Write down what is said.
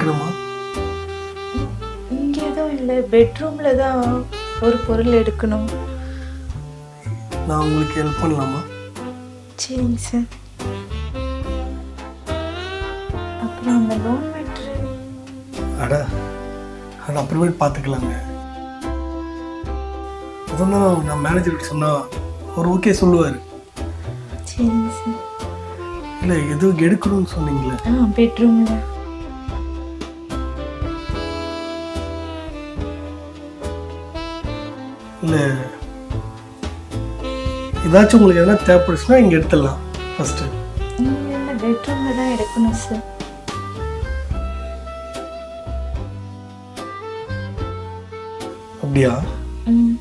எடுக்கணுமா? இங்கே எதுவும் இல்லை, பெட்ரூமில் தான் ஒரு பொருள் எடுக்கணும். நான் உங்களுக்கு ஹெல்ப் பண்ணலாமா? சரிங்க சார். அப்புறம் அந்த லோன் மேட்ரு. அட அது அப்புறமேட்டு பார்த்துக்கலாங்க. அதான் நான் மேனேஜர்கிட்ட சொன்னால் அவர் ஓகே சொல்லுவார். சரிங்க சார். இல்லை எதுவும் எடுக்கணும்னு சொன்னீங்களே. பெட்ரூமில். இல்லை ஏதாச்சும் உங்களுக்கு எதனா தேவைப்படுச்சுன்னா இங்கே எடுத்துடலாம் ஃபஸ்ட்டு. இல்லை, பெட்ரூமில் தான் எடுக்கணும் சார். அப்படியா? ம்